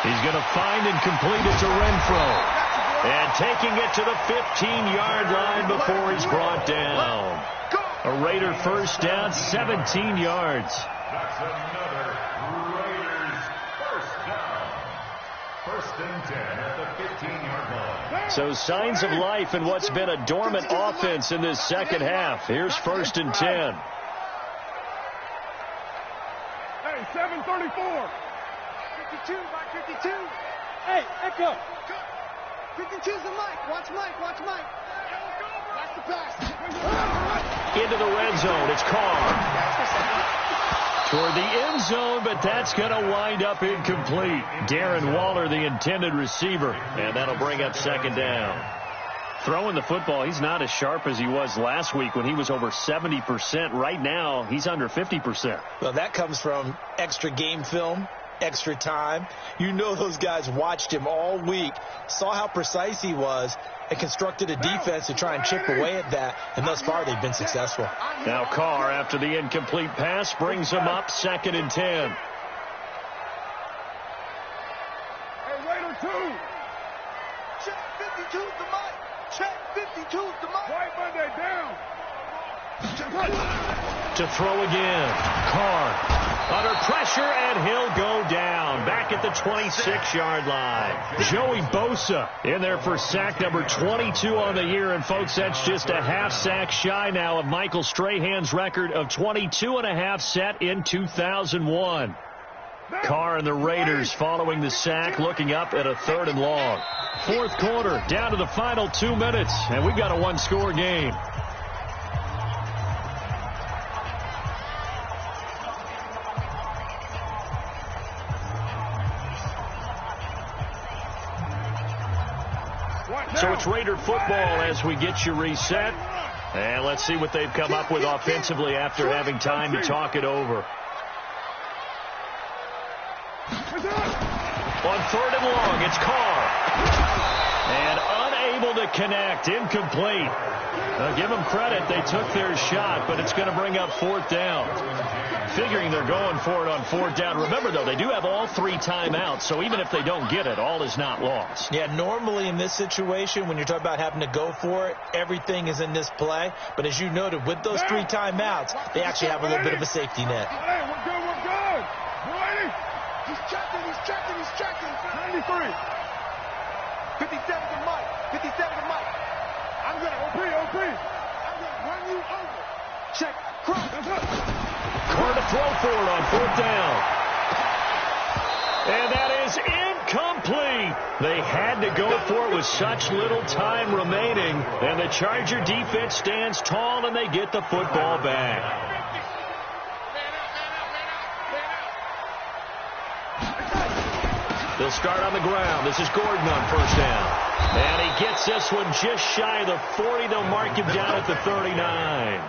Speaker 1: He's going to find and complete it to Renfro. And taking it to the 15-yard line before he's brought down. A Raider first down, 17 yards.
Speaker 4: That's another Raiders first down. First and 10 at the 15-yard line.
Speaker 1: So signs of life in what's been a dormant offense in this second half. Here's first and 10.
Speaker 2: Hey, 7:34.
Speaker 5: 52, Mike 52.
Speaker 2: Hey, Echo.
Speaker 5: 52's the Mike. Watch Mike. Watch the pass.
Speaker 1: Into the red zone. It's Carr. Toward the end zone, but that's going to wind up incomplete. Darren Waller, the intended receiver, and that'll bring up second down. Throwing the football, he's not as sharp as he was last week when he was over 70%. Right now, he's under 50%.
Speaker 3: Well, that comes from extra game film, extra time. You know those guys watched him all week, saw how precise he was, and constructed a defense to try and chip away at that, and thus far they've been successful.
Speaker 1: Now Carr, after the incomplete pass, brings him up second and 10.
Speaker 2: Hey, Raider 2.
Speaker 5: Check 52's the Mike. Check 52's the Mike.
Speaker 2: White Monday down.
Speaker 1: To throw again. Carr under pressure, and he'll go down. Back at the 26-yard line. Joey Bosa in there for sack number 22 on the year. And, folks, that's just a half sack shy now of Michael Strahan's record of 22 and a half set in 2001. Carr and the Raiders following the sack, looking up at a 3rd and long. Fourth quarter, down to the final 2 minutes, and we've got a one-score game. So it's Raider football as we get you reset. And let's see what they've come up with offensively after having time to talk it over. On 3rd and long, it's Carr. And unable to connect, incomplete. Give them credit, they took their shot, but it's going to bring up 4th down. Figuring they're going for it on 4th down. Remember, though, they do have all 3 timeouts, so even if they don't get it, all is not lost.
Speaker 3: Yeah, normally in this situation, when you're talking about having to go for it, everything is in this play. But as you noted, with those 3 timeouts, they actually have a little bit of a safety net.
Speaker 2: Hey, we're good. Ready?
Speaker 5: He's checking.
Speaker 2: 93.
Speaker 5: 57 to Mike. 57 to Mike.
Speaker 2: I'm going to OP.
Speaker 5: I'm going to run you over. Check. Cross.
Speaker 1: Carr to throw for it on 4th down. And that is incomplete. They had to go for it with such little time remaining. And the Charger defense stands tall, and they get the football back. They'll start on the ground. This is Gordon on 1st down. And he gets this one just shy of the 40. They'll mark him down at the 39.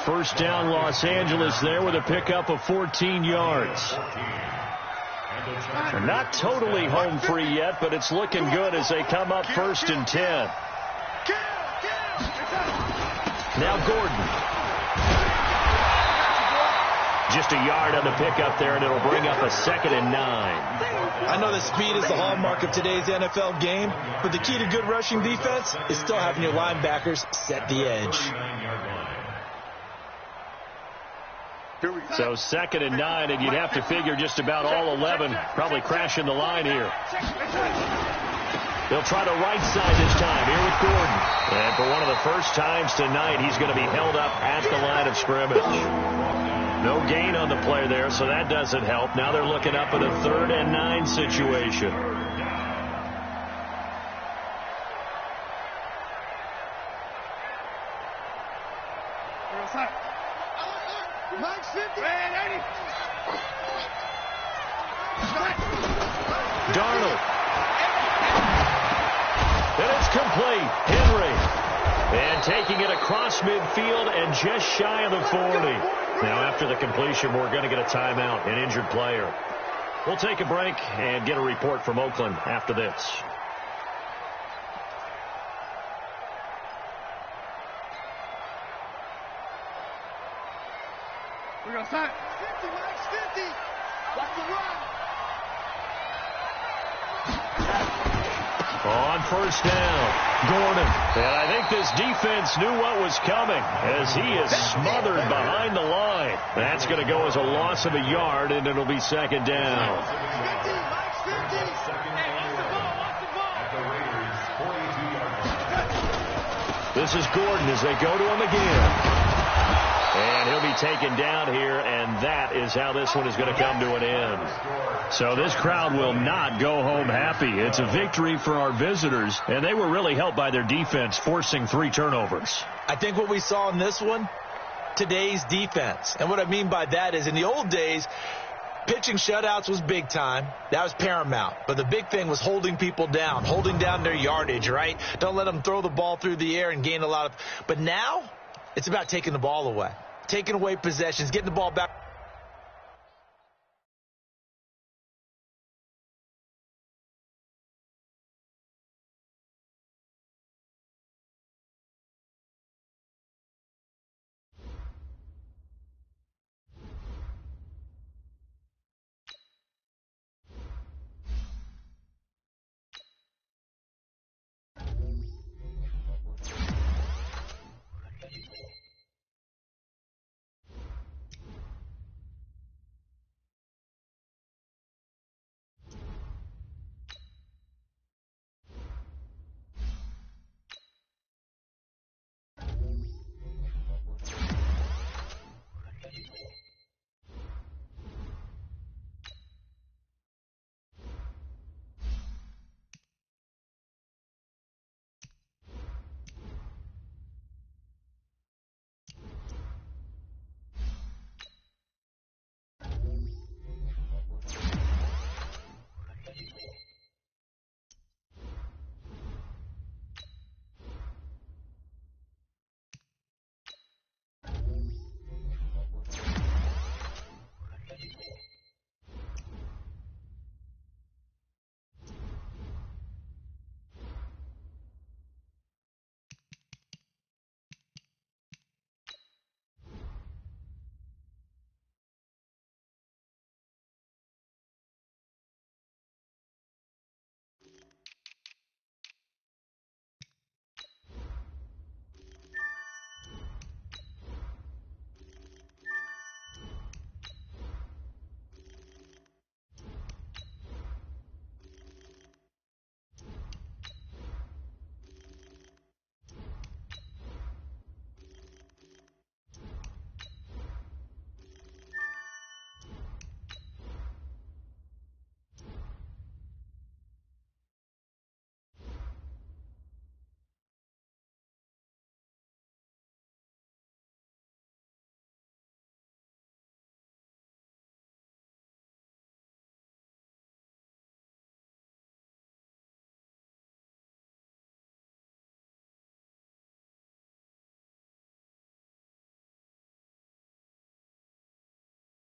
Speaker 1: First down, Los Angeles there with a pickup of 14 yards. They're not totally home free yet, but it's looking good as they come up 1st and 10. Now Gordon. Just a yard on the pickup there, and it'll bring up a 2nd and 9.
Speaker 3: I know that speed is the hallmark of today's NFL game, but the key to good rushing defense is still having your linebackers set the edge.
Speaker 1: So 2nd and 9, and you'd have to figure just about all 11 probably crashing the line here. They'll try the right side this time here with Gordon. And for one of the first times tonight, he's going to be held up at the line of scrimmage. No gain on the play there, so that doesn't help. Now they're looking up at a 3rd and 9 situation.
Speaker 5: Mike 50.
Speaker 1: Darnold. And it's complete. Henry. And taking it across midfield and just shy of the 40. Now, after the completion, we're going to get a timeout, an injured player. We'll take a break and get a report from Oakland after this.
Speaker 2: We're going to sign. 50, Mike's 50. Watch the run.
Speaker 1: On first down, Gordon. And I think this defense knew what was coming as he is smothered behind the line. That's going to go as a loss of a yard, and it'll be second down.
Speaker 2: 50, Mike's 50.
Speaker 5: Hey, watch the ball, watch the ball.
Speaker 4: At the Raiders' 42-yard line.
Speaker 1: This is Gordon as they go to him again. And he'll be taken down here, and that is how this one is going to come to an end. So this crowd will not go home happy. It's a victory for our visitors, and they were really helped by their defense, forcing 3 turnovers.
Speaker 3: I think what we saw in this one, today's defense. And what I mean by that is in the old days, pitching shutouts was big time. That was paramount. But the big thing was holding people down, holding down their yardage, right? Don't let them throw the ball through the air and gain a lot of. But now it's about taking the ball away, taking away possessions, getting the ball back.